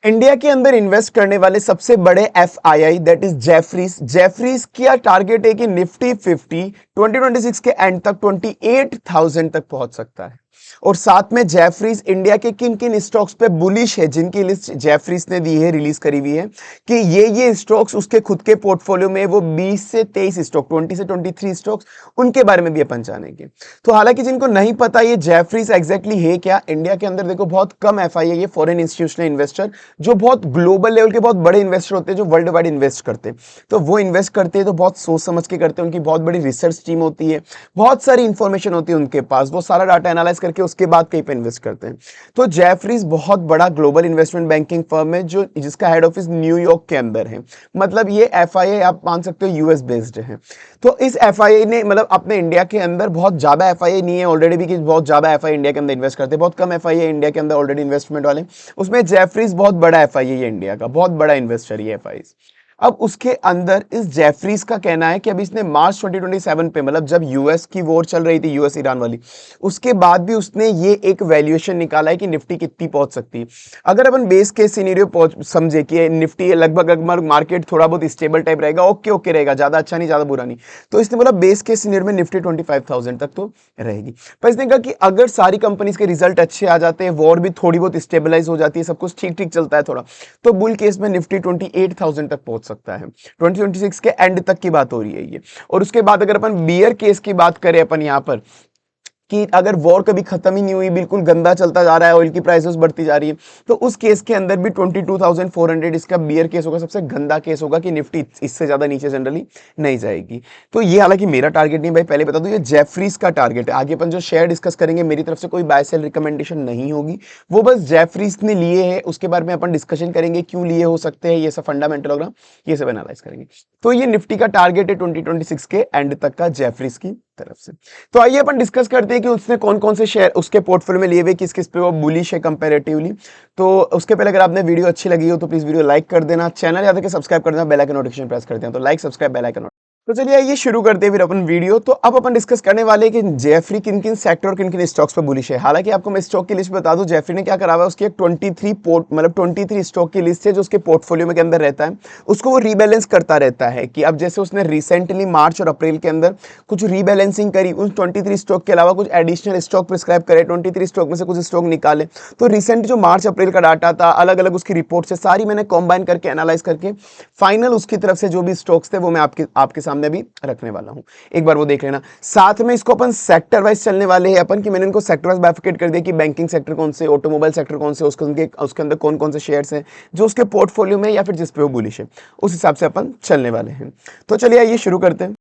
India के अंदर invest करने वाले सबसे बड़े FII that is Jefferies. Jefferies का टारगेट है कि निफ्टी 50 2026 के एंड तक 28,000 तक पहुंच सकता है। और साथ में जेफरीज इंडिया के किन किन स्टॉक्स पे बुलिश है, जिनकी लिस्ट जेफरीज ने दी है, रिलीज करी हुई है कि ये स्टॉक्स उसके खुद के पोर्टफोलियो में वो 20 से 23 स्टॉक, 20 से 23 स्टॉक्स, उनके बारे में भी अपन जानेंगे। तो हालांकि जिनको नहीं पता ये जेफरीज एग्जैक्टली है क्या, इंडिया के अंदर देखो बहुत कम एफआईआई है, फॉरेन इंस्टीट्यूशनल इन्वेस्टर जो बहुत ग्लोबल लेवल के बहुत बड़े इन्वेस्टर होते हैं, जो वर्ल्ड वाइड इन्वेस्ट करते हैं, तो वो इन्वेस्ट करते हैं तो बहुत सोच समझ के करते हैं। उनकी बहुत बड़ी रिसर्च टीम होती है, बहुत सारी इंफॉर्मेशन होती है उनके पास, वो सारा डाटा एनालाइज करके उसके बाद कहीं पे इन्वेस्ट करते हैं। तो जेफरीज बहुत बड़ा ग्लोबल इन्वेस्टमेंट बैंकिंग फर्म है जो जिसका हेड ऑफिस न्यूयॉर्क के अंदर है। मतलब ये एफआईआई आप मान सकते हो यूएस बेस्ड है। तो इस एफआईआई ने मतलब अपने इंडिया के अंदर बहुत ज्यादा एफआईआई नहीं है ऑलरेडी भी कि बहुत ज्यादा एफआईआई इंडिया के अंदर इन्वेस्ट करते हैं, बहुत कम एफआईआई इंडिया के अंदर ऑलरेडी इन्वेस्टमेंट वाले। उसमें जेफरीज बहुत बड़ा एफआईआई है, इंडिया का बहुत बड़ा इन्वेस्टर ये एफआईआई। अब उसके अंदर इस जेफरीज का कहना है कि अभी इसने मार्च 2027 पे, मतलब जब यूएस की वॉर चल रही थी, यूएस ईरान वाली, उसके बाद भी उसने ये एक वैल्यूएशन निकाला है कि निफ्टी कितनी पहुंच सकती है। अगर अपन बेस केस सिनेरियो समझे कि निफ्टी लगभग मार्केट थोड़ा बहुत स्टेबल टाइप रहेगा, ओके ओके रहेगा, ज्यादा अच्छा नहीं ज्यादा बुरा नहीं, तो इसने बोला बेस केस सिनेरियो में निफ्टी 25,000 तक तो रहेगी। पर इसने कहा कि अगर सारी कंपनीज के रिजल्ट अच्छे आ जाते हैं, वॉर भी थोड़ी बहुत स्टेबलाइज हो जाती है, सब कुछ ठीक ठीक चलता है थोड़ा, तो बुल केस में निफ्टी 28,000 तक पहुंच सकता है। 2026 के एंड तक की बात हो रही है ये। और उसके बाद अगर अपन बियर केस की बात करें अपन यहां पर कि अगर वॉर कभी खत्म ही नहीं हुई, बिल्कुल गंदा चलता जा रहा है, ऑयल की प्राइसेस बढ़ती जा रही है, तो उस केस के अंदर भी 22,400 इसका बियर केस होगा, सबसे गंदा केस होगा कि निफ्टी इससे ज्यादा नीचे जनरली नहीं जाएगी। तो ये हालांकि मेरा टारगेट नहीं भाई, पहले बता दूं ये जेफरीज का टारगेट है। आगे अपन जो शेयर डिस्कस करेंगे मेरी तरफ से कोई बाय सेल रिकमेंडेशन नहीं होगी, वो बस जेफरीज ने लिए है, उसके बारे में अपन डिस्कशन करेंगे क्यों लिए हो सकते हैं, ये सब फंडामेंटल होगा, ये सब एनालाइज करेंगे। तो ये निफ्टी का टारगेट है 2026 के एंड तक का जेफरीज की तरफ से। तो आइए अपन डिस्कस करते हैं कि उसने कौन कौन से शेयर उसके पोर्टफोलियो में लिए हुए, किस किस पे वो बुलिश है कंपैरेटिवली। तो उसके पहले अगर आपने वीडियो अच्छी लगी हो तो प्लीज वीडियो लाइक कर देना, चैनल याद रखें सब्सक्राइब कर देना, बेल आइकन नोटिफिकेशन प्रेस कर देना। तो लाइक सब्सक्राइब बेल आइकन। तो चलिए ये शुरू करते हैं फिर अपन वीडियो। तो अब अपन डिस्कस करने वाले हैं कि जेफरी किन किन सेक्टर और किन किन स्टॉक्स पे बुलिश है। हालांकि आपको मैं स्टॉक की लिस्ट बता दूं, जेफरी ने क्या करा हुआ है, उसकी एक 23 स्टॉक की लिस्ट है जो उसके पोर्टफोलियो में के अंदर रहता है, उसको वो रीबैलेंस करता रहता है। कि अब जैसे उसने रिसेंटली मार्च और अप्रैल के अंदर कुछ रीबैलेंसिंग करी, उस 23 स्टॉक के अलावा कुछ एडिशनल स्टॉक प्रिस्क्राइब करे, 23 स्टॉक में से कुछ स्टॉक निकाले। तो रिसेंट जो मार्च अप्रैल का डाटा था, अलग अलग उसकी रिपोर्ट से सारी मैंने कॉम्बाइन करके एनालाइज करके फाइनल उसकी तरफ से जो भी स्टॉक्स थे वो मैं आपके सामने भी रखने वाला हूं, एक बार वो देख लेना। साथ में इसको अपन सेक्टर वाइज चलने वाले हैं अपन, कि मैंने इनको सेक्टर वाइज बाइफिकेट कर दिया कि बैंकिंग सेक्टर कौन से, ऑटोमोबाइल सेक्टर कौन से, उसके अंदर कौन कौन से शेयर्स हैं जो उसके पोर्टफोलियो में या फिर जिस पे वो बुलिश है, उस हिसाब से अपन चलने वाले हैं। तो चलिए आइए शुरू करते हैं।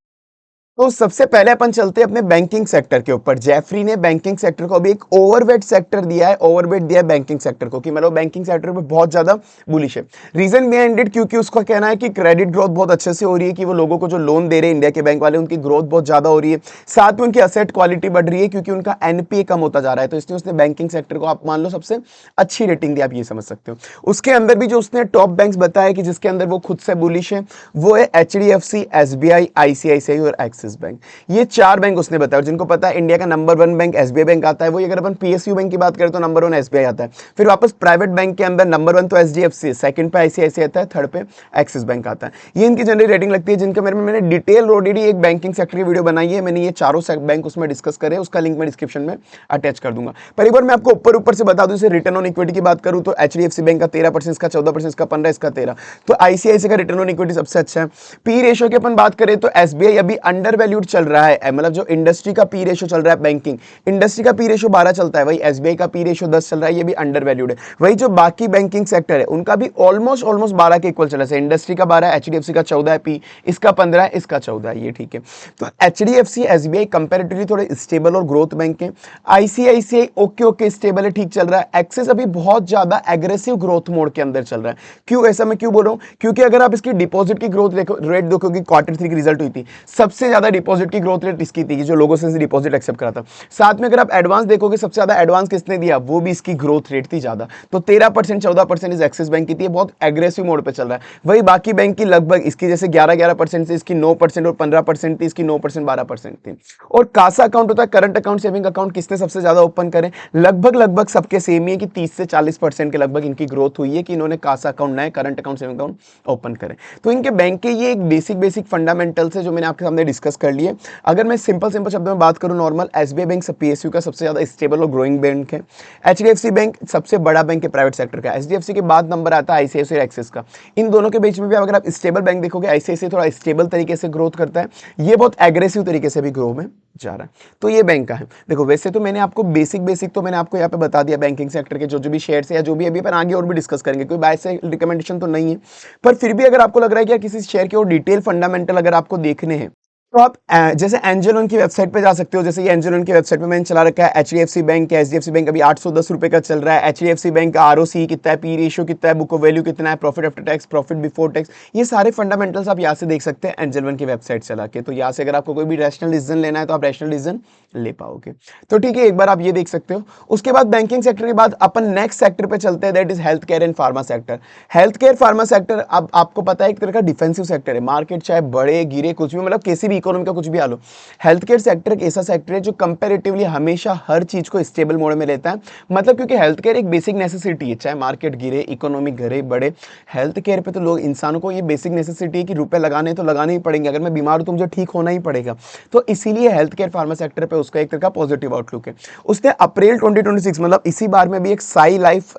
तो सबसे पहले अपन चलते हैं अपने बैंकिंग सेक्टर के ऊपर। जेफरी ने बैंकिंग सेक्टर को अभी एक ओवरवेट सेक्टर दिया है, ओवरवेट दिया है बैंकिंग सेक्टर को, कि मतलब बैंकिंग सेक्टर पे बहुत ज्यादा बुलिश है। रीजन बिहाइंड इट, क्योंकि उसका कहना है कि क्रेडिट ग्रोथ बहुत अच्छे से हो रही है, कि वो लोगों को जो लोन दे रहे हैं इंडिया के बैंक वाले, उनकी ग्रोथ बहुत ज्यादा हो रही है, साथ में उनकी असेट क्वालिटी बढ़ रही है, क्योंकि उनका एनपीए कम होता जा रहा है। तो इसलिए उसने बैंकिंग सेक्टर को आप मान लो सबसे अच्छी रेटिंग दी, आप ये समझ सकते हो। उसके अंदर भी जो उसने टॉप बैंक्स बताया कि जिसके अंदर वो खुद से बुलिश है, वो है एचडीएफसी, एसबीआई, आईसीआईसीआई और एक्सिस बैंक। ये चार बैंक उसने बताया। जिनको पता है इंडिया का नंबर 1 बैंक एसबीआई बैंक आता है, वो अगर अपन पीएसयू बैंक की बात करें तो नंबर 1 एसबीआई आता है। फिर वापस प्राइवेट बैंक के अंदर नंबर 1 तो एचडीएफसी, सेकंड पे आईसीआईसीआई आता है, थर्ड पे एक्सिस बैंक आता है। ये इनकी जनरल रेटिंग लगती है, जिनका मैंने डिटेल ऑलरेडी एक बैंकिंग सेक्टर की वीडियो बनाई है, मैंने ये चारों बैंक उसमें डिस्कस करे, उसका लिंक मैं डिस्क्रिप्शन में अटैच कर दूंगा। पर एक बार मैं आपको ऊपर से बता दूं, जैसे रिटर्न ऑन इक्विटी की बात करूं तो एचडीएफसी बैंक का 13%, इसका 14%, इसका 15%, इसका 13%। तो आईसीआईसीआई का रिटर्न ऑन इक्विटी सबसे अच्छा है। पी रेशियो की अपन बात करें तो एसबीआई अभी अंडर वैल्यूड चल रहा है, मतलब जो इंडस्ट्री का पी रेशियो चल रहा है, बैंकिंग इंडस्ट्री का पी रेशियो 12 चलता है, वही एसबीआई का पी रेशियो 10 चल रहा है, ये भी अंडर वैल्यूड है। वही जो बाकी बैंकिंग सेक्टर है उनका भी ऑलमोस्ट 12 के इक्वल चल रहा है। इंडस्ट्री का 12 है, एचडीएफसी का 14 है, पी इसका 15 है, इसका 14 है, ये ठीक है। तो एचडीएफसी, एसबीआई कंपैरेटिवली थोड़े स्टेबल और ग्रोथ बैंक है। आईसीआईसीआई ओके ओके स्टेबल है, ठीक चल रहा है। एक्सिस अभी बहुत ज्यादा एग्रेसिव ग्रोथ मोड के अंदर चल रहा है। क्यों ऐसा मैं क्यों बोल रहा हूं, क्योंकि अगर आप इसकी डिपॉजिट की ग्रोथ रेट देखोगे, क्वार्टर 3 की रिजल्ट हुई थी, सबसे ज्यादा डिपॉजिट की ग्रोथ रेट इसकी थी कि जो लोगों से डिपॉजिट एक्सेप्ट करा था। साथ में अगर आप एडवांस देखोगे सबसे ज्यादा एडवांस किसने दिया, वो भी इसकी ग्रोथ रेट थी ज्यादा। तो 13% 14% इस एक्सिस बैंक की थी, बहुत एग्रेसिव मोड पे चल रहा है। वही बाकी बैंक की लगभग इसकी जैसे 11% से इसकी 9% और 15% थी, इसकी 9% 12% थी। और कासा अकाउंट होता है करंट अकाउंट सेविंग अकाउंट, किसने सबसे ज्यादा ओपन करे, लगभग लगभग सबके सेम ही है कि 30 से 40% के लगभग इनकी ग्रोथ हुई है कि इन्होंने कासा अकाउंट नए current account saving account open करें। तो इनके बैंक के ये एक बेसिक फंडामेंटल्स है जो मैंने आपके सामने डिस्कस कर लिए। अगर मैं सिंपल शब्दों में बात करूं नॉर्मल, एसबीआई बैंक पीएसयू का सबसे ज्यादा स्टेबल और ग्रोइंग बैंक है। एचडीएफसी बैंक सबसे बड़ा बैंक है प्राइवेट सेक्टर का। एचडीएफसी के बाद नंबर आता है आईसीआईसीआई और एक्सिस का। इन दोनों के बीच में भी अगर आप स्टेबल बैंक देखोगे, आईसीआईसीआई थोड़ा स्टेबल तरीके से ग्रोथ करता है, ये बहुत एग्रेसिव तरीके से भी ग्रो में जा रहा है। तो ये बैंक का है। देखो वैसे तो मैंने आपको बेसिक तो मैंने आपको यहाँ पे बता दिया बैंकिंग सेक्टर के जो भी शेयर है या जो भी अभी अपन आगे और भी डिस्कस करेंगे, कोई बाय से रिकमेंडेशन तो नहीं है। पर फिर भी अगर आपको लग रहा है कि यार किसी शेयर के और डिटेल फंडामेंटल अगर आपको देखने हैं तो आप जैसे एंजल वन की वेबसाइट पे जा सकते हो। जैसे ये एंजल वन की वेबसाइट पे मैंने चला रखा है। एचडीएफसी बैंक, एचडीएफसी बैंक अभी 810 रुपए का चल रहा है। एचडीएफसी बैंक का आरओसी कितना है, पी रेशियो कितना है, बुक वैल्यू कितना है, profit after tax, profit before tax, ये सारे फंडामेंटल्स आप यहाँ से देख सकते हैं एंजल वन की वेबसाइट चला के। तो यहाँ से अगर आपको कोई भी रैशनल डिसीजन लेना है तो आप रैशनल डिसीजन ले पाओगे। तो ठीक है, एक बार आप ये देख सकते हो। उसके बाद बैंकिंग सेक्टर के बाद अपन नेक्स्ट सेक्टर पे चलते हैं, that is health care and pharma sector. Health care pharma sector अब आपको पता है एक तरह का डिफेंसिव सेक्टर है। मार्केट चाहे बढ़े गिरे कुछ भी, मतलब किसी भी इकोनॉमी का कुछ भी हाल हो, हेल्थ केयर सेक्टर एक ऐसा सेक्टर है जो कंपैरेटिवली हमेशा हर चीज को स्टेबल मोड में लेता है। मतलब क्योंकि हेल्थ केयर एक बेसिक नेसेसिटी है, चाहे मार्केट गिरे, इकोनॉमी गिरे बढ़े, हेल्थ केयर पे तो लोग इंसानों को ये बेसिक नेसेसिटी है कि रुपए लगाने तो लगाने ही पड़ेंगे। अगर मैं बीमार हूं तो मुझे ठीक होना ही पड़ेगा। तो इसीलिए हेल्थ केयर फार्मा सेक्टर पे उसका एक तरह का पॉजिटिव आउटलुक है। उसने अप्रैल 2026 मतलब इसी बार में भी एक साई लाइफ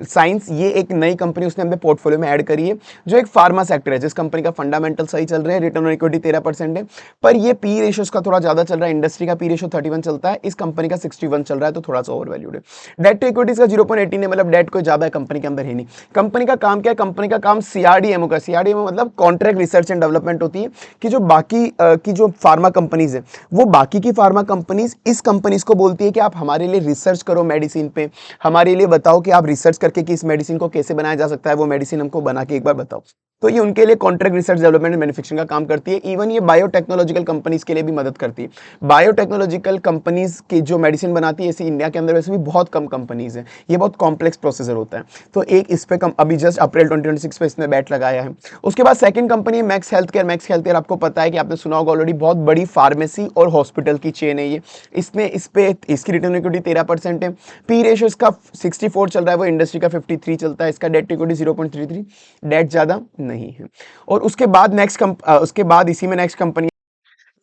साइंस, ये एक नई कंपनी उसने अपने पोर्टफोलियो में ऐड करी है जो एक फार्मा सेक्टर है, जिस कंपनी का फंडामेंटल सही चल रहे हैं, रिटर्न ऑन इक्विटी 13% है। पर ये पी रेशियो का थोड़ा ज्यादा चल रहा है। इंडस्ट्री का पी रेशियो 31 चलता है, इस कंपनी का 61 चल रहा है, तो थोड़ा सा ओवर वैल्यूड है। डेट टू इक्विटी का 0.18 है, मतलब डेट कोई ज्यादा कंपनी के अंदर है नहीं। कंपनी का काम क्या है, कंपनी का काम सीआरडीएमओ का, सीआरडीएमओ मतलब कॉन्ट्रैक्ट रिसर्च एंड डेवलपमेंट होती है कि जो बाकी की जो फार्मा कंपनीज है, वो बाकी की फार्मा कंपनीज इस कंपनीज को बोलती है कि आप हमारे लिए रिसर्च करो मेडिसिन पे, हमारे लिए बताओ कि आप रिसर्च करके कि इस मेडिसिन को कैसे बनाया जा सकता है, वो मेडिसिन हमको बना के एक बार बताओ। तो ये उनके लिए contract research development and manufacturing का काम करती है। इवन ये बायोटेक्नोलॉजिकल कंपनीज के लिए भी मदद करती है। बायोटेक्नोलॉजिकल कंपनीज की जो मेडिसिन बनाती है, ऐसे इंडिया के अंदर वैसे भी बहुत कम कंपनीज है, ये बहुत कॉम्प्लेक्स प्रोसेसर होता है। तो एक इस पे अभी जस्ट अप्रैल 2026 पे इसने बैट लगाया है। उसके बाद सेकंड कंपनी है max health care. Max health care आपको पता है कि आपने सुना होगा ऑलरेडी, बहुत बड़ी फार्मेसी और हॉस्पिटल की चेन है ये। इसमें इस पे इसकी रिटर्न इक्विटी 13% है। पी रेशियो इसका 64 चल रहा है, वो इंडस्ट्री का 53 चलता है। इसका डेट इक्विटी 0.33, डेट ज्यादा नहीं है। और उसके बाद उसके बाद इसी में next company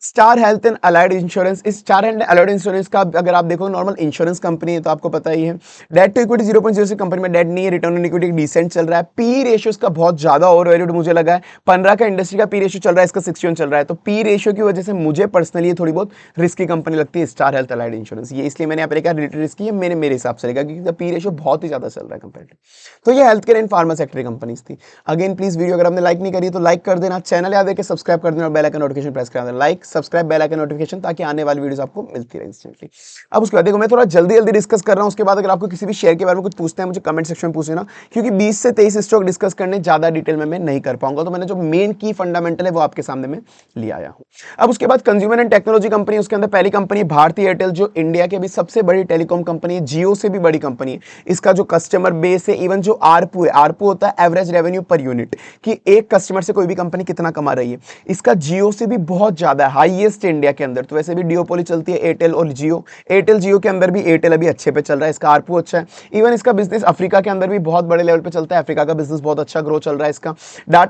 star health and allied insurance. इस स्टार एंड अलाइड इंश्योरेंस का अगर आप देखो नॉर्मल इंश्योरेंस कंपनी है, तो आपको पता ही है डेट टू इक्विटी 0.06, कंपनी में डेट नहीं है, रिटर्न ऑन इक्विटी डिसेंट चल रहा है। पी रेशियो इसका बहुत ज्यादा ओवर वैल्यूड मुझे लगा है। 15 का इंडस्ट्री का पी रेशियो चल रहा है, इसका 61 चल रहा है। तो पी रेशियो की वजह से मुझे पर्सनली ये थोड़ी बहुत रिस्की कंपनी लगती है स्टार हेल्थ अलाइड इंश्योरेंस। ये इसलिए मैंने यहाँ पर रिलेटेड रिस्की है, मेरे हिसाब से रहेगा, क्योंकि पी रेशियो बहुत ही ज्यादा चल रहा है कंपेरेटिव। तो ये health care and pharma sector companies थी। अगेन प्लीज वीडियो अगर आपने लाइक नहीं करी तो लाइक कर देना, चैनल याद है कि सब्सक्राइब कर देना और बेल आइकन नोटिफिकेशन प्रेस कर देना। Like subscribe bell icon notification, ताकि आने वाली वीडियोस आपको मिलती रहे इंस्टेंटली। अब उसके बाद देखो मैं थोड़ा जल्दी डिस्कस कर रहा हूं। उसके बाद अगर आपको किसी भी शेयर के बारे में कुछ पूछना है मुझे कमेंट सेक्शन में पूछ लेना, क्योंकि 20 से 23 स्टॉक डिस्कस करने ज्यादा डिटेल में मैं नहीं कर पाऊंगा। तो मैंने जो मेन की फंडामेंटल है वो आपके सामने में ले आया हूं। अब उसके बाद कंज्यूमर एंड टेक्नोलॉजी कंपनी, उसके अंदर पहली कंपनी भारती एयरटेल, जो इंडिया की भी सबसे बड़ी टेलीकॉम कंपनी है, जियो से भी बड़ी कंपनी है। इसका जो कस्टमर बेस है, इवन जो आरपू है, आरपू होता है एवरेज रेवेन्यू पर यूनिट, कि एक कस्टमर से कोई भी कंपनी कितना कमा रही है, इसका जियो से भी बहुत ज्यादा हाईएस्ट इंडिया के अंदर। तो वैसे भी डियोपोली चलती है एयरटेल और जियो, एयरटेल जियो के अंदर भी एयरटेल अभी अच्छे पे चल रहा है, इसका आरपू अच्छा है। इवन इसका बिजनेस अफ्रीका के अंदर भी बहुत बड़े लेवल पे चलता है, अफ्रीका का बिजनेस बहुत अच्छा ग्रो चल रहा है इसका।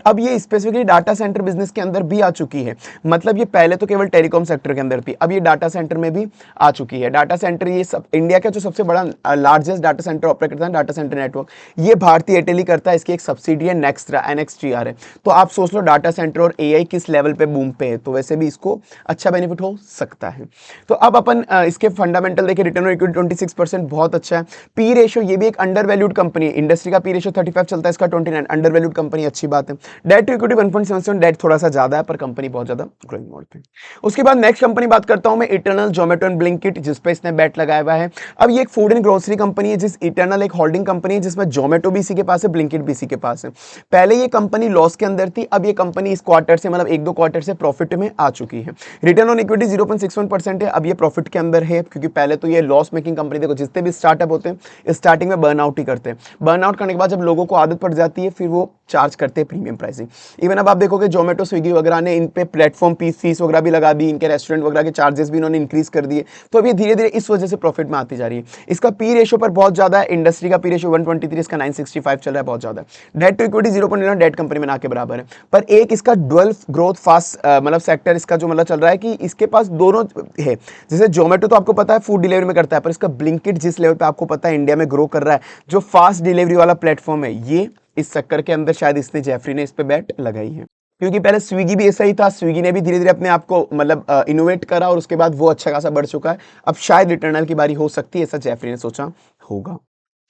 अब ये स्पेसिफिकली डाटा सेंटर बिजनेस के अंदर भी आ चुकी है। मतलब ये पहले तो केवल टेलीकॉम सेक्टर के अंदर थी, अब ये डाटा सेंटर में भी आ चुकी है। डाटा सेंटर ये सब इंडिया का जो सबसे बड़ा लार्जेस्ट डाटा सेंटर ऑपरेट करता है, डाटा सेंटर नेटवर्क, ये भारतीय एयरटेल ही करता है। इसकी एक सब्सिडी है नेक्स्ट्रा, NXTR है। तो आप सोच लो डाटा सेंटर और AI किस लेवल पे बूम पे है, तो वैसे भी इसको अच्छा बेनिफिट हो सकता है। तो अब अपन इसके फंडामेंटल देखिए, रिटर्न ऑन इक्विटी 26% बहुत अच्छा है। पी रेशियो ये भी एक अंडर वैल्यूड कंपनी है, इंडस्ट्री का पी रेशियो 35 चलता है, इसका 29, अंडर वैल्यूड कंपनी, अच्छी बात है। डेट टू इक्विटी 1.77, डेट थोड़ा सा ज्यादा है, पर कंपनी बहुत ज्यादा ग्रोइंग मोड पे। उसके बाद नेक्स्ट कंपनी बात करता हूं मैं, इटर्नल जोमेटो एंड ब्लिंकिट, जिस पे इसने बैट लगाया हुआ है। अब ये एक फूड एंड ग्रोसरी कंपनी है, जिस इटर्नल एक होल्डिंग कंपनी है, जिसमें जोमेटो भी इसी के पास है, ब्लिंकिट भी इसी के पास है। पहले ये कंपनी लॉस के अंदर थी, अब ये कंपनी इस क्वार्टर से मतलब 1-2 क्वार्टर से प्रॉफिट में आ चुकी है। है। रिटर्न ऑन इक्विटी 0.61% है। अब ये प्रॉफिट के अंदर है क्योंकि पहले तो ये लॉस मेकिंग कंपनी, देखो जितने भी स्टार्टअप होते हैं स्टार्टिंग में बर्न आउट ही करते हैं, बर्न आउट करने के बाद जब लोगों को आदत पड़ जाती है फिर वो चार्ज करते हैं प्रीमियम प्राइसिंग। इवन अब आप देखोगे जोमेटो स्विगी वगैरह ने इन पे प्लेटफॉर्म फीस वगैरह भी लगा दी, इनके रेस्टोरेंट वगैरह के चार्जेस भी इन्होंने इंक्रीज कर दिए, तो अभी धीरे धीरे इस वजह से प्रॉफिट में आती जा रही है। इसका पी रेशियो पर बहुत ज्यादा है, इंडस्ट्री का पी रेशियो 123, इसका 965 चल रहा है, बहुत ज्यादा है। Debt to equity 0.9 debt company में ना के बराबर है। पर एक इसका डुअल ग्रोथ फास्ट मतलब सेक्टर इसका जो मतलब चल रहा है कि इसके पास दोनों है। जैसे जोमेटो तो आपको पता है फूड डिलीवरी में करता है, पर इसका ब्लिंकिट जिस लेवल पे आपको पता है इंडिया में ग्रो कर रहा है, जो फास्ट डिलीवरी वाला प्लेटफॉर्म है, ये इस चक्कर के अंदर शायद इसने जेफरी ने इस पे बैट लगाई है। क्योंकि पहले स्विगी भी ऐसा ही था, स्विगी ने भी धीरे धीरे अपने आप को मतलब इनोवेट करा और उसके बाद वो अच्छा खासा बढ़ चुका है। अब शायद रिटर्नल की बारी हो सकती है, ऐसा जेफरी ने सोचा होगा।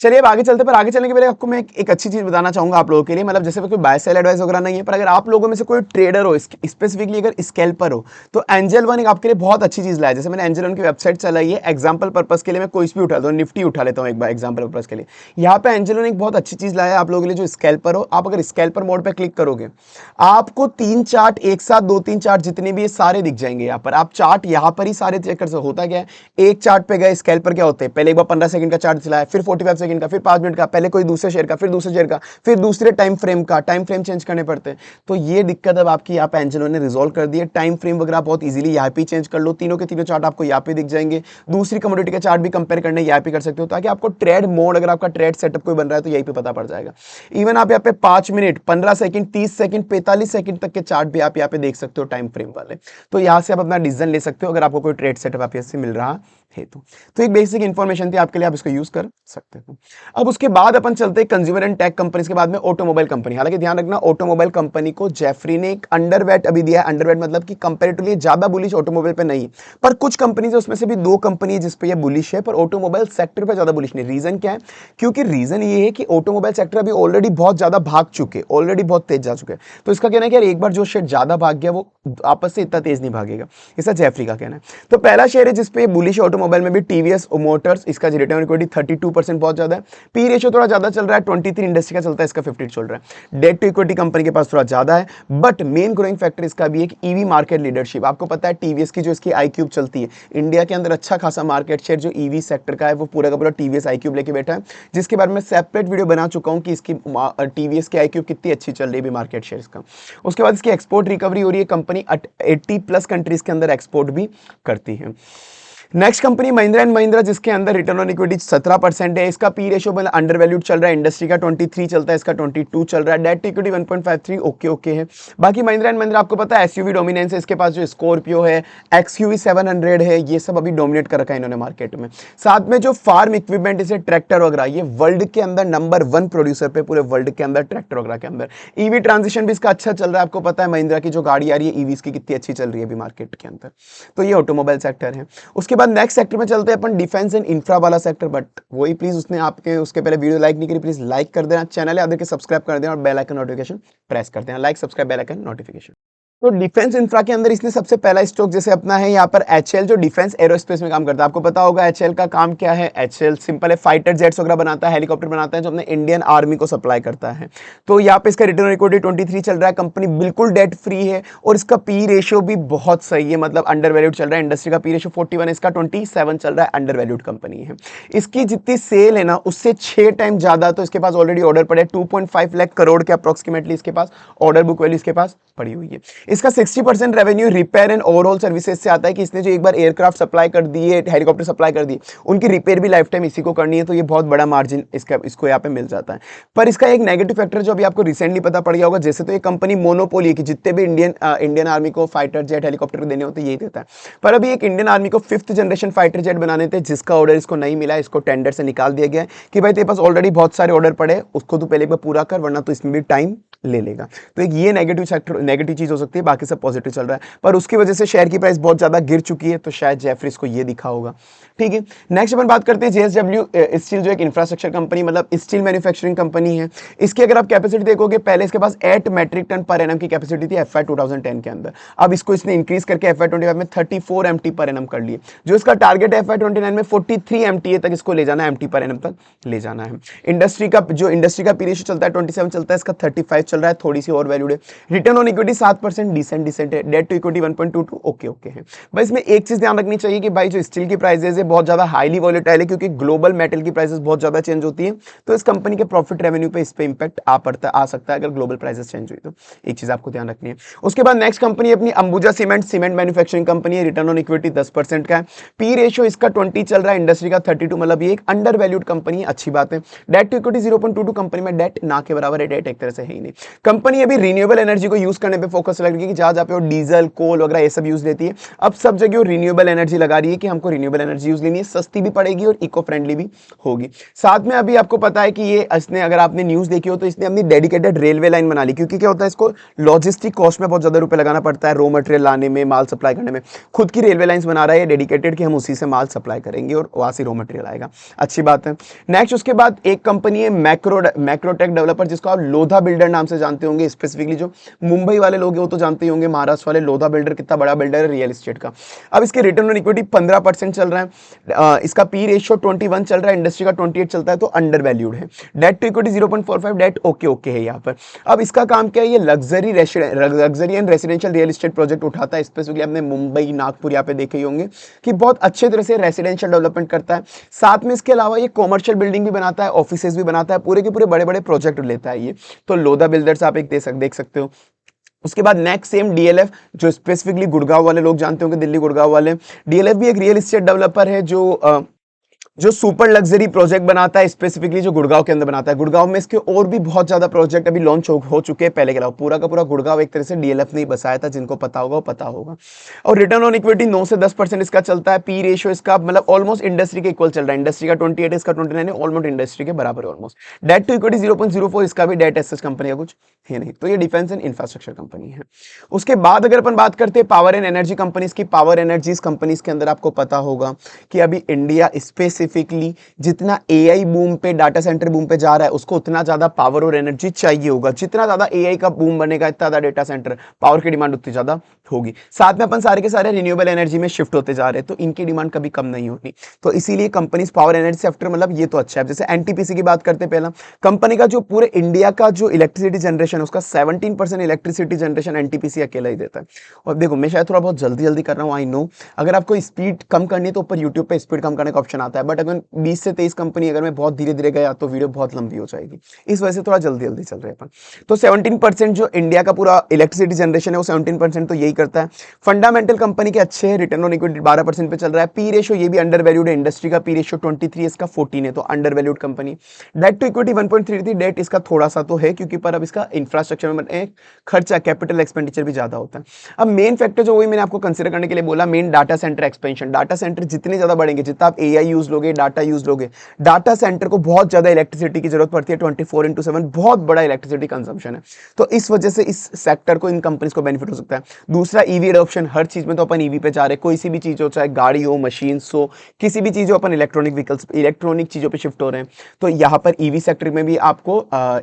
चलिए अब आगे चलते, पर आगे चलने के पहले आपको मैं एक अच्छी चीज बताना चाहूंगा आप लोगों के लिए, मतलब जैसे कोई बाय सेल एडवाइस वगैरह नहीं है, पर अगर आप लोगों में से कोई ट्रेडर हो, स्पेसिफिकली अगर स्कैल्पर हो, तो एंजल वन एक आपके लिए बहुत अच्छी चीज लाया। जैसे मैंने एंजल वन की वेबसाइट चलाई है, एग्जाम्पल पर्पज के लिए मैं कोई भी उठा दो, निफ्टी उठा लेता हूँ एक बार एग्जाम्पल पर्पज के लिए। यहाँ पे एंजल वन एक बहुत अच्छी चीज लाया है आप लोगों के लिए जो स्कैल्पर हो। आप अगर स्कैल्पर मोड पर क्लिक करोगे, आपको 3 चार्ट एक साथ, 2-3 चार्ट जितने भी सारे दिख जाएंगे। यहाँ पर आप चार्ट यहाँ पर ही सारे चेक कर सकते। होता क्या है, एक चार्ट पे गए, स्कैल्पर क्या होते हैं, पहले एक बार 15 सेकंड का चार्ट चलाया, फिर 45 सेकंड का, फिर 5 मिनट का, पहले कोई दूसरे शेयर का, फिर दूसरे शेयर का, फिर दूसरे टाइम फ्रेम का, टाइम फ्रेम चेंज करने पड़ते हैं। तो ये दिक्कत अब आपकी यहाँ पे एंजेलो ने रिजॉल्व कर दी है। टाइम फ्रेम वगैरह बहुत इजीली यहाँ पे चेंज कर लो, तीनों के तीनों चार्ट आपको यहाँ पे दिख जाएंगे। दूसरी कमोडिटी के चार्ट भी कंपेयर करने यहाँ पे कर सकते हो, ताकि आपको ट्रेड मोड, अगर आपका ट्रेड सेटअप कोई बन रहा है तो यहीं पे पता पड़ जाएगा। इवन आप यहाँ पे 5 मिनट, 15 सेकंड, 30 सेकंड, 45 सेकंड तक के चार्ट भी आप यहाँ पे देख सकते हो टाइम फ्रेम वाले। तो यहाँ से आप अपना डिसीजन ले सकते हो अगर आपको कोई ट्रेड सेटअप आप से मिल रहा है तो एक बेसिक इंफॉर्मेशन थी आपके लिए, आप इसको यूज कर सकते हो। अब उसके बाद अपन चलते हैं कंज्यूमर एंड टेक कंपनीज के बाद में ऑटोमोबाइल कंपनी। हालांकि ध्यान रखना, ऑटोमोबाइल कंपनी को जेफरी ने एक अंडरवेट अभी दिया है। अंडरवेट मतलब कि कंपैरेटिवली ज्यादा बुलिश ऑटोमोबाइल पे नहीं, पर कुछ कंपनीज है उसमें से भी 2 कंपनी है जिस पे ये बुलिश है, पर ऑटोमोबाइल सेक्टर पे ज्यादा बुलिश नहीं। रीजन क्या है, क्योंकि रीजन ये है कि ऑटोमोबाइल सेक्टर अभी ऑलरेडी बहुत ज्यादा भाग चुके, ऑलरेडी बहुत तेज जा चुके हैं। तो इसका कहना है कि यार एक बार जो शेयर ज्यादा भाग गया वो आपस से इतना तेज नहीं भागेगा, ऐसा जेफरी का कहना है। तो पहला शेयर है जिसपे बुलिश ऑटोमोबाइल में भी टीवीएस मोटर्स, इसका रिटर्न ऑन इक्विटी 32% बहुत ज्यादा है। पी रेशियो थोड़ा ज्यादा चल रहा है, 23 इंडस्ट्री का चलता है, इसका 50 चल रहा है। डेट टू इक्विटी कंपनी के पास थोड़ा ज्यादा है, बट मेन ग्रोइंग फैक्टर इसका भी एक ईवी मार्केट लीडरशिप। आपको पता है टीवीएस की जो इसकी iQube चलती है, इंडिया के अंदर अच्छा खासा मार्केट शेयर जो ईवी सेक्टर का है वो पूरा का पूरा टीवीएस iQube लेके बैठा है, जिसके बारे में सेपरेट वीडियो बना चुका हूं कि इसकी टीवीएस की iQube कितनी अच्छी चल रही है मार्केट शेयर का। उसके बाद इसकी एक्सपोर्ट रिकवरी हो रही है, कंपनी 80+ कंट्रीज के अंदर एक्सपोर्ट भी करती है। Next company Mahindra and Mahindra, जिसके अंदर रिटर्न ऑन इक्विटी 17% है। इसका पी रेशियो मतलब अंडर वैल्यूड चल रहा है, इंडस्ट्री का 23 चलता है, इसका 22 चल रहा है। डेट इक्विटी 1.53 ओके है। बाकी महिंद्रा एंड महिंद्रा आपको पता है एसयूवी डोमिनेंस है, इसके पास जो स्कॉर्पियो है, एक्सयूवी 700 है, ये सब अभी डोमिनेट कर रखा है इन्होंने मार्केट में। साथ में जो फार्म इक्विपमेंट इसे ट्रैक्टर वगैरह, ये वर्ल्ड के अंदर नंबर 1 प्रोड्यूसर पे पूरे वर्ल्ड के अंदर ट्रैक्टर वगैरह के अंदर। ईवी ट्रांजिशन भी इसका अच्छा चल रहा है, आपको पता है महिंद्रा की जो गाड़ी आ रही है ईवीज की कितनी अच्छी चल रही है अभी मार्केट के अंदर। तो ये ऑटोमोबाइल सेक्टर है। उसके बाद नेक्स्ट सेक्टर में अपन डिफेंस एंड इंफ्रा वाला सेक्टर, बट वही प्लीज उसने आपके उसके पहले वीडियो लाइक नहीं करी, प्लीज लाइक कर देना, चैनल है आदर के सब्सक्राइब कर देना और बेल आइकन नोटिफिकेशन प्रेस कर देना। Like subscribe bell icon notification. तो डिफेंस इंफ्रा के अंदर इसने सबसे पहला स्टॉक जैसे अपना है यहाँ पर एचएल, जो डिफेंस एरोस्पेस में काम करता है। आपको पता होगा एचएल का काम क्या है। एचएल सिंपल है, फाइटर जेट्स वगैरह बनाता है, हेलीकॉप्टर बनाता है जो अपने इंडियन आर्मी को सप्लाई करता है। तो यहाँ पे इसका रिटर्न इक्विटी 23 चल रहा है, कंपनी बिल्कुल डेट फ्री है और इसका पी रेशियो भी बहुत सही है, मतलब अंडर वैल्यूड चल रहा है। इंडस्ट्री का पी रेशियो 41 है, इसका 27 चल रहा है, अंडर वैल्यूड कंपनी है। इसकी जितनी सेल है ना उससे 6 टाइम ज्यादा तो इसके पास ऑलरेडी ऑर्डर पड़े, 2.5 लाख करोड़ के अप्रोक्सीमेटली इसके पास ऑर्डर बुक वैल्यू इसके पास पड़ी हुई है। इसका 60% revenue repair and overall services से आता है, कि इसने जो एक बार एयरक्राफ्ट सप्लाई कर दिए, हेलीकॉप्टर सप्लाई कर दिए, उनकी रिपेयर भी लाइफ टाइम इसी को करनी है, तो ये बहुत बड़ा मार्जिन इसको यहाँ पे मिल जाता है। पर इसका एक नेगेटिव फैक्टर जो अभी आपको रिसेंटली पता पड़ गया होगा, जैसे तो ये कंपनी मोनोपोली है कि जितने भी इंडियन आर्मी को फाइटर जेट हेलीकॉप्टर देने होते यही देता है। पर अभी एक इंडियन आर्मी को 5th जनरेशन फाइटर जेट बनाने थे, जिसका ऑर्डर इसको नहीं मिला, इसको टेंडर से निकाल दिया गया कि भाई तेरे पास ऑलरेडी बहुत सारे ऑर्डर पड़े, उसको तो पहले पूरा कर, वरना तो इसमें भी टाइम ले लेगा। तो एक ये नेगेटिव चीज हो सकती है, बाकी सब पॉजिटिव चल रहा है। पर उसकी वजह से शेयर की प्राइस बहुत ज्यादा गिर चुकी है, तो शायद जेफरीज को ये दिखा होगा। ठीक है, नेक्स्ट अपन बात करते हैं जेएसडब्ल्यू स्टील, जो एक इंफ्रास्ट्रक्चर कंपनी मतलब स्टील मैन्युफैक्चरिंग कंपनी है। इसकी अगर आप कैपेसिटी देखोगे, पहले इसके पास 8 मेट्रिक टन पर एनम की कैपेसिटी थी FY 2010 के अंदर। अब इसको इसने इंक्रीज करके FY 25 में 34 MT पर एनम कर लिए। जो इसका टारगेट है FY 29 में 43 MTA तक इसको ले जाना है, MT पर एनम तक ले जाना है। इंडस्ट्री का पी रेशियो चलता है 27 चलता है, इसका 35 चल रहा है, थोड़ी सी ओवर वैल्यूड है। रिटर्न ऑन इक्विटी 7%, डिसेंट है। डेट टू इक्विटी 1.22, ओके है। बस इसमें एक चीज ध्यान रखनी चाहिए कि भाई जो स्टील की प्राइसेस है बहुत ज्यादा हाईली वॉलेटाइल है, क्योंकि ग्लोबल मेटल की प्राइसेस बहुत ज्यादा चेंज होती है, तो इस कंपनी के प्रॉफिट रेवेन्यू पे इस पे इंपैक्ट आ सकता है अगर ग्लोबल प्राइसेस चेंज हुई तो। एक चीज आपको ध्यान रखनी है। उसके बाद नेक्स्ट कंपनी अपनी अंबुजा सीमेंट मैन्युफैक्चरिंग कंपनी है। रिटर्न ऑन इक्विटी 10% का है। पी रेशियो इसका 20 चल रहा है, इंडस्ट्री का 32, मतलब ये एक अंडर वैल्यूड कंपनी है, अच्छी बात है। डेट टू इक्विटी 0.22, कंपनी में डेट ना के बराबर है, डेट एक तरह से है ही नहीं। कंपनी अभी रिन्यूएबल एनर्जी को यूज करने पे फोकस लग रही है कि जहां जहां पे वो डीजल कोल वगैरह ये सब यूज लेती है, अब सब जगह वो रिन्यूएबल एनर्जी लगा रही है कि हमको रिन्यूएबल एनर्जी यूज लेनी है, सस्ती भी पड़ेगी और इको फ्रेंडली भी होगी। साथ में अभी आपको पता है कि ये इसने, अगर आपने न्यूज देखी हो तो इसने अपनी डेडिकेटेड रेलवे लाइन बना ली, क्योंकि क्या होता है इसको लॉजिस्टिक कॉस्ट में बहुत ज्यादा रुपए लगाना पड़ता है, रॉ मटेरियल लाने में, माल सप्लाई करने में। खुद की रेलवे लाइंस बना रहा है डेडिकेटेड कि हम उसी से माल सप्लाई करेंगे और वहां से रॉ मटेरियल आएगा, अच्छी बात है। नेक्स्ट उसके बाद एक कंपनी है मैक्रोटेक डेवलपर, जिसको आप लोधा बिल्डर नाम से जानते होंगे। स्पेसिफिकली जो मुंबई वाले लोग हैं वो तो जानते ही होंगे, महाराष्ट्र वाले लोधा बिल्डर कितना बड़ा बिल्डर है रियल एस्टेट का। अब इसके रिटर्न ऑन इक्विटी 15% चल रहा है, इसका पी रेशियो 21 चल रहा है, इंडस्ट्री का 28 चलता है, तो अंडर वैल्यूड है। Debt to equity 0.45, debt okay है यहाँ पर। अब इसका काम क्या है, ये luxury and residential real estate project उठाता है। स्पेसिफिकली आपने मुंबई नागपुर यहाँ पे देखे ही होंगे कि बहुत अच्छे तरह से रेसिडेंशियल डेवलपमेंट करता है। साथ में इसके अलावा ये कॉमर्शियल बिल्डिंग भी बनाता है, ऑफिसेज भी बनाता है, पूरे के पूरे बड़े बड़े प्रोजेक्ट लेता है ये। तो लोधा बिल्डर्स आप एक देख सकते हो। उसके बाद नेक्स्ट सेम डीएलएफ, जो स्पेसिफिकली गुड़गांव वाले लोग जानते होंगे, दिल्ली गुड़गांव वाले। डीएलएफ भी एक रियल एस्टेट डेवलपर है जो सुपर लग्जरी प्रोजेक्ट बनाता है, स्पेसिफिकली जो गुड़गांव के अंदर बनाता है। गुड़गांव में इसके और भी बहुत ज्यादा प्रोजेक्ट अभी लॉन्च हो चुके हैं पहले के अलावा। पूरा का पूरा गुड़गांव एक तरह से डीएलएफ ने ही बसाया था, जिनको पता होगा वो पता होगा। और रिटर्न ऑन इक्विटी 9 से 10% इसका चलता है। पी रेशियो इसका मतलब ऑलमोस्ट इंडस्ट्री के इक्वल चल रहा है, इंडस्ट्री का 28 है, इसका 29 है, ऑलमोस्ट इंडस्ट्री के बराबर है ऑलमोस्ट। डेट टू इक्विटी 0.04, इसका भी डेट एसेस कंपनी का कुछ है नहीं, तो ये डिफेंस एंड इंफ्रास्ट्रक्चर कंपनी है। उसके बाद अगर अपन बात करते हैं पावर एंड एनर्जी कंपनीज की, पावर एनर्जीज कंपनीज के अंदर आपको पता होगा कि अभी इंडिया स्पेसिफिकली जितना एआई बूम पे, डाटा सेंटर बूम पे जा रहा है, उसको उतना ज्यादा पावर और एनर्जी चाहिए होगा। जितना ज्यादा एआई का बूम बनेगा, इतना ज्यादा डेटा सेंटर पावर की डिमांड उतनी ज्यादा होगी। साथ में अपन सारे के सारे रिन्यूएबल एनर्जी में शिफ्ट होते जा रहे हैं, तो इनकी डिमांड कभी कम नहीं होगी। तो इसीलिए कंपनीज पावर एनर्जी सेक्टर, मतलब ये तो अच्छा है। जैसे एनटीपीसी की बात करते पहला, कंपनी का जो पूरे इंडिया का जो इलेक्ट्रिसिटी जनरेशन है, उसका 17% इलेक्ट्रिसिटी जनरेशन एनटीपीसी अकेला ही देता है। और देखो मैं शायद थोड़ा बहुत जल्दी कर रहा हूँ, आई नो। अगर आपको स्पीड कम करनी है तो ऊपर यूट्यूब पे स्पीड कम करने का ऑप्शन आता है, बट अगर 20 से 23 कंपनी अगर मैं बहुत धीरे धीरे गया तो वीडियो बहुत लंबी हो जाएगी, इस वजह से थोड़ा जल्दी चल रहे हैं अपन। तो 17% जो इंडिया का पूरा इलेक्ट्रिसिटी जनरेशन है वो 17% तो यही करता है। फंडामेंटल कंपनी के अच्छे हैं, रिटर्न ऑन इक्विटी 12% पे चल रहा है। पी रेशियो ये भी अंडर वैल्यूड है, इंडस्ट्री का पी रेशियो 23, इसका 14 है, तो under valued company. Debt to equity 1.33, debt इसका थोड़ा सा तो है, क्योंकि पर अब इसका इंफ्रास्ट्रक्चर में खर्चा, कैपिटल एक्सपेंडिचर भी ज्यादा होता है। अब मेन फैक्टर जो वही मैंने आपको कंसिडर करने के लिए बोला, main data centre expansion. Data centre जितने ज्यादा बढ़ेंगे, जितना आप एआई यूज लोगे, डाटा यूज लोगे, डाटा सेंटर को बहुत ज्यादा इलेक्ट्रिसिटी की जरूरत पड़ती है, 24/7 बहुत बड़ा इलेक्ट्रिसिटी कंजम्पशन है। तो इस वजह से इस सेक्टर को, इन कंपनीज को बेनिफिट हो सकता है। दूसरा ईवी एडॉप्शन, हर चीज में तो अपन ईवी पे जा रहे हैं, कोई सी भी चीज हो, चाहे गाड़ी हो, मशीन हो, किसी भी चीज हो, अपन इलेक्ट्रॉनिक व्हीकल्स, इलेक्ट्रॉनिक चीजों पे शिफ्ट हो रहे हैं। तो यहाँ पर ईवी सेक्टर में भी आपको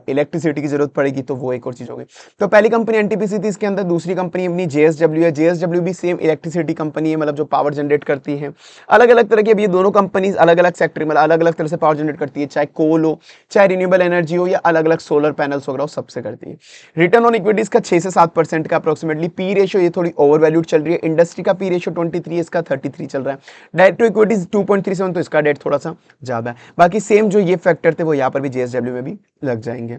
इलेक्ट्रिसिटी की जरूरत पड़ेगी, तो वो एक और चीज होगी। तो पहली कंपनी एनटीपीसी थी इसके अंदर, दूसरी कंपनी अपनी जेएसडब्ल्यू है। जेएसडब्ल्यू भी सेम इलेक्ट्रिसिटी कंपनी है, मतलब जो पावर जनरेट करती है। अलग अलग तरह की, अब ये दोनों कंपनीज अलग अलग सेक्टर में अलग अलग तरह से पावर जनरेट करती है, चाहे कोल हो, चाहे रिन्यूएबल एनर्जी हो, या अलग अलग सोलर पैनल्स वगैरह सबसे करती है। रिटर्न ऑन इक्विटीज का 6 से 7% का अप्रोक्सीमेटली। पी रेशियो ये थोड़ी ओवर वैल्यूड चल रही है, इंडस्ट्री का पी रेशियो 23 है, इसका 33 चल रहा है। डेट टू इक्विटीज 2.37, तो इसका डेट थोड़ा सा ज्यादा है। बाकी सेम जो ये फैक्टर थे वो यहाँ पर भी जेएसडब्ल्यू में भी लग जाएंगे।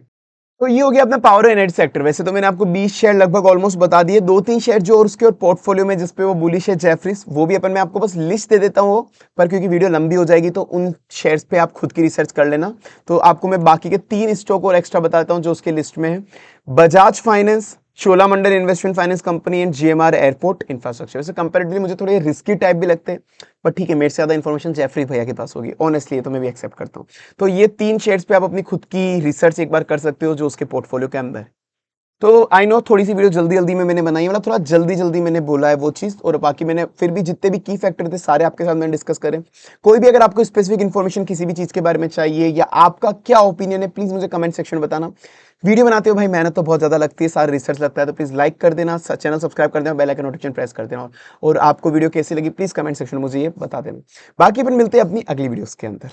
तो ये हो गया अपना पावर एंड एनर्जी सेक्टर। वैसे तो मैंने आपको 20 शेयर लगभग ऑलमोस्ट बता दिए, 2-3 शेयर जो और उसके और पोर्टफोलियो में जिसपे वो बुलिश है, जेफरीज, वो भी अपन मैं आपको बस लिस्ट दे देता हूँ, पर क्योंकि वीडियो लंबी हो जाएगी तो उन शेयर्स पे आप खुद की रिसर्च कर लेना। तो आपको मैं बाकी के 3 स्टॉक और एक्स्ट्रा बताता हूँ जो उसके लिस्ट में है। Bajaj finance, Cholamandalam investment finance company and GMR airport infrastructure. वैसे कंपैरेटिवली मुझे थोड़े रिस्की टाइप भी लगते हैं, पर ठीक है, मेरे से ज्यादा इन्फॉर्मेशन जेफरी भैया के पास होगी, ऑनेस्टली ये तो मैं भी एक्सेप्ट करता हूँ। तो ये 3 शेयर्स पे आप अपनी खुद की रिसर्च एक बार कर सकते हो जो उसके पोर्टफोलियो के अंदर। तो आई नो थोड़ी सी वीडियो जल्दी में मैंने बनाई, मतलब थोड़ा जल्दी मैंने बोला है वो चीज, और बाकी मैंने फिर भी जितने भी की फैक्टर थे सारे आपके साथ मैंने डिस्कस करें। कोई भी अगर आपको स्पेसिफिक इन्फॉर्मेशन किसी भी चीज के बारे में चाहिए, या आपका क्या ओपिनियन है, प्लीज मुझे कमेंट सेक्शन में बताना। वीडियो बनाते हो भाई मेहनत तो बहुत ज्यादा लगती है, सारा रिसर्च लगता है, तो प्लीज लाइक कर देना, चैनल सब्सक्राइब कर देना, बेल आइकन नोटिफिकेशन प्रेस कर देना, और आपको वीडियो कैसी लगी प्लीज कमेंट सेक्शन में मुझे ये बता देना। बाकी फिर मिलते हैं अपनी अगली वीडियोस के अंदर।